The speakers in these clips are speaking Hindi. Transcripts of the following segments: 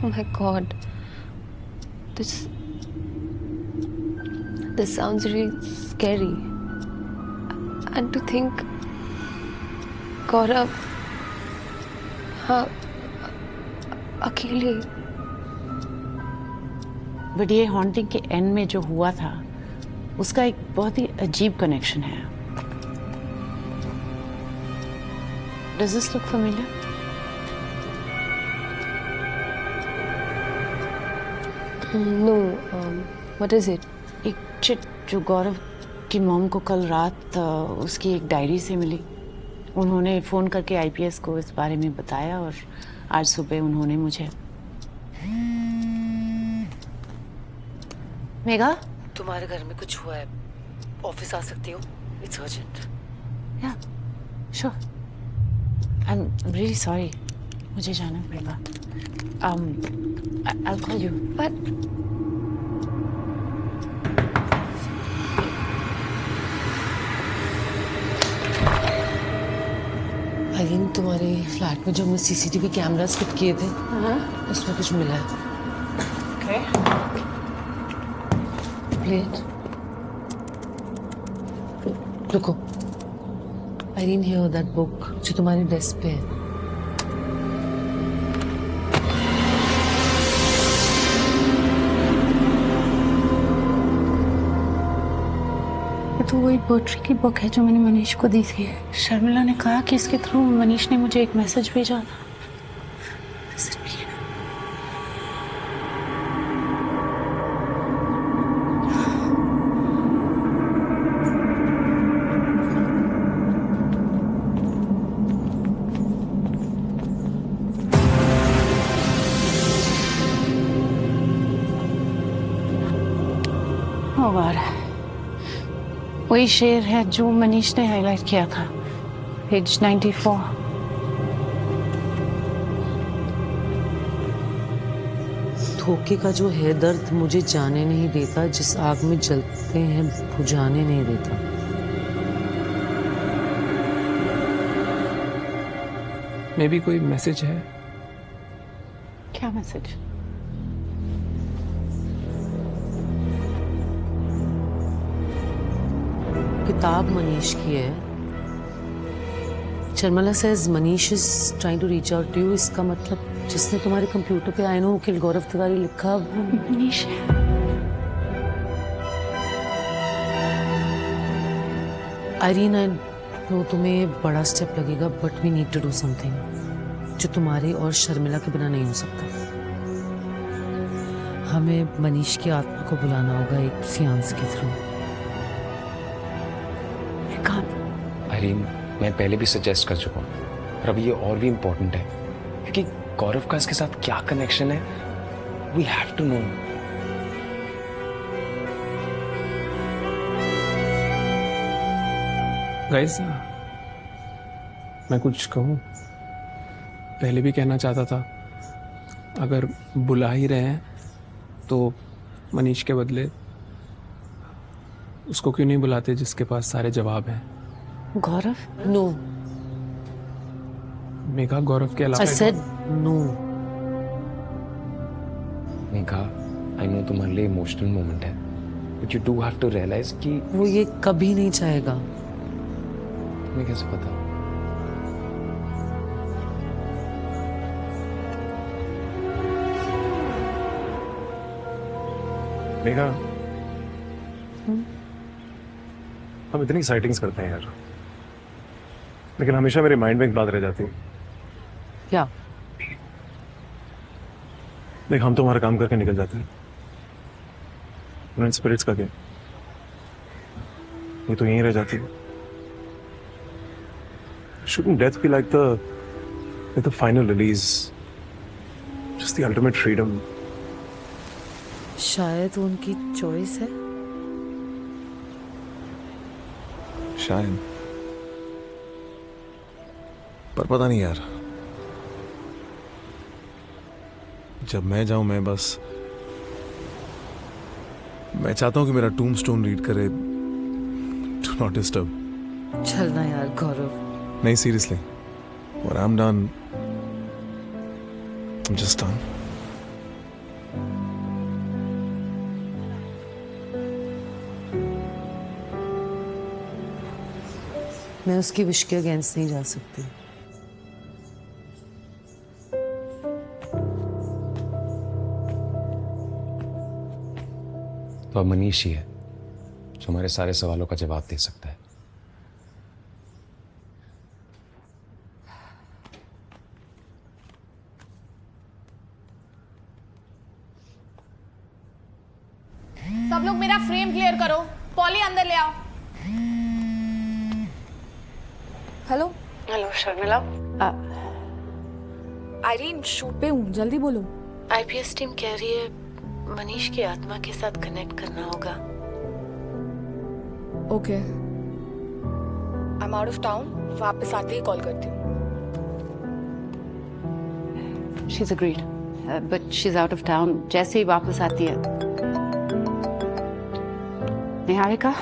Oh my God. This sounds really scary. And to think, गौरव, हाँ, अकेले. बट ये हॉन्टिंग के एंड में जो हुआ था उसका एक बहुत ही अजीब कनेक्शन है. Does this look familiar? No. What is it? एक चिट जो गौरव की मॉम को कल रात उसकी एक डायरी से मिली. उन्होंने फोन करके आईपीएस को इस बारे में बताया और आज सुबह उन्होंने मुझे. मेघा, तुम्हारे घर में कुछ हुआ है, ऑफिस आ सकती हो? It's urgent. Yeah sure. I am really sorry, मुझे जाना पड़ेगा. I'll call you. But Irene, तुम्हारे फ्लैट में जो हमने सीसीटीवी कैमरास फिट किए थे उसमें कुछ मिला है. Okay. प्लेट. रुको. आइरीन, हियर दैट बुक जो तुम्हारे डेस्क पे है. तो वही पोएट्री की बुक है जो मैंने मनीष को दी थी. शर्मिला ने कहा कि इसके थ्रू मनीष ने मुझे एक मैसेज भेजा था. ओ गॉड, वही शेर है जो मनीष ने हाईलाइट किया था, पेज 94. धोखे का जो है दर्द मुझे जाने नहीं देता, जिस आग में जलते हैं बुझाने नहीं देता. मे बी कोई मैसेज है. क्या मैसेज? किताब मनीष की है. Sharmila says Manish is trying to reach out to you. इसका मतलब जिसने तुम्हारे कंप्यूटर पे आई नो किल गौरव तिवारी लिखा वो मनीष है. आइरीन, आई नो तुम्हें बड़ा स्टेप लगेगा but we need to do something जो तुम्हारी और शर्मिला के बिना नहीं हो सकता. हमें मनीष की आत्मा को बुलाना होगा एक फियांस के थ्रू. आइरीन, मैं पहले भी सजेस्ट कर चुका हूँ और अब ये और भी इम्पोर्टेंट है क्योंकि गौरव का इसके साथ क्या कनेक्शन है. We have to know. Guys, मैं कुछ कहूँ. पहले भी कहना चाहता था, अगर बुला ही रहे हैं तो मनीष के बदले उसको क्यों नहीं बुलाते जिसके पास सारे जवाब हैं. गौरव? नो. मेघा, गौरव के अलावा. I said no. Megha, I know तुम्हारे लिए इमोशनल मोमेंट है but you do have to realise कि वो ये कभी नहीं चाहेगा. तुम्हें कैसे पता? मेघा, हम इतनी साइटिंग्स करते हैं यार, लेकिन हमेशा मेरे माइंड में एक बात रह जाती है. क्या? देख, हम तो हमारा काम करके निकल जाते हैं, इन स्पिरिट्स का क्या? ये तो यहीं रह जाती है. Shouldn't death be like the final release, just the ultimate freedom? शायद उनकी चॉइस है. शायद, पर पता नहीं यार. जब मैं जाऊं, मैं चाहता हूं कि मेरा टूम्बस्टोन रीड करे, डू नॉट डिस्टर्ब. चलना यार गौरव. नहीं, seriously, when I'm done, I'm just done. मैं उसकी विश के अगेंस्ट नहीं जा सकती। तो अब मनीष ही है जो हमारे सारे सवालों का जवाब दे सकता है। सब लोग मेरा फ्रेम क्लियर करो। पॉली अंदर ले आओ। Hello hello Sharmila, Irene, shoot पे हूँ, जल्दी बोलो। आईपीएस टीम कह रही है मनीष की आत्मा के साथ कनेक्ट करना होगा। Okay, I am out of town, वापस आते ही कॉल करती हूँ। She's agreed, but she's out of town. जैसे ही वापस आती है। Niharika,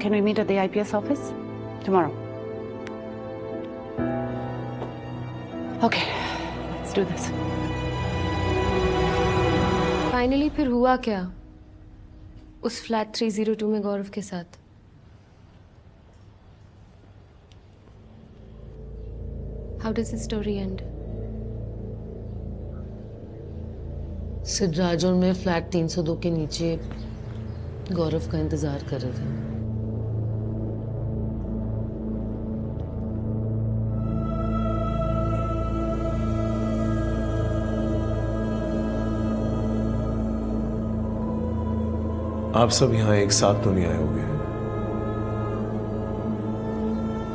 can we meet at the IPS office tomorrow? Okay, let's do this. Finally फिर हुआ क्या उस फ्लैट 302 में गौरव के साथ? How does the story and? Siddharaj और मैं फ्लैट 302 के नीचे गौरव का इंतजार कर रहे थे। आप सब यहाँ एक साथ तो नहीं आए होंगे।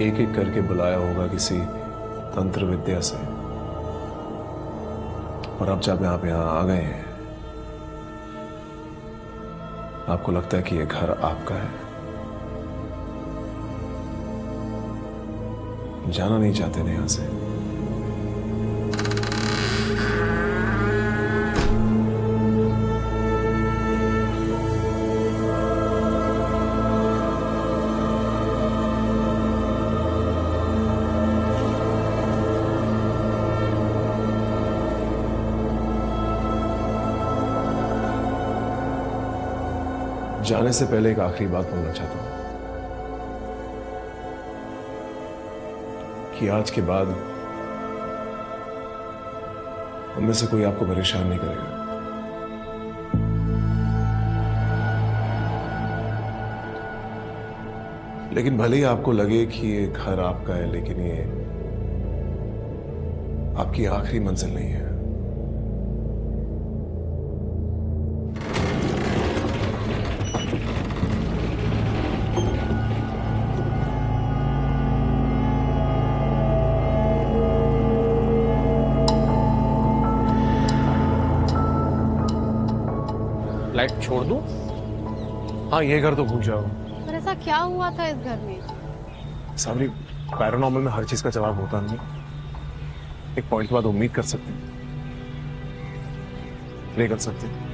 एक एक करके बुलाया होगा किसी तंत्र विद्या से, और अब जब आप यहाँ आ गए हैं आपको लगता है कि ये घर आपका है। जाना नहीं चाहते ना यहाँ से। जाने से पहले एक आखिरी बात बोलना चाहता हूं कि आज के बाद उनमें से कोई आपको परेशान नहीं करेगा। लेकिन भले ही आपको लगे कि ये घर आपका है, लेकिन ये आपकी आखिरी मंजिल नहीं है। लाइट छोड़ दूं? हाँ, ये घर तो भूल जाओ। पर ऐसा क्या हुआ था इस घर में? सामने पैरानॉर्मल में हर चीज का जवाब होता नहीं। एक पॉइंट के बाद उम्मीद कर सकते हैं, प्रे कर सकते हैं।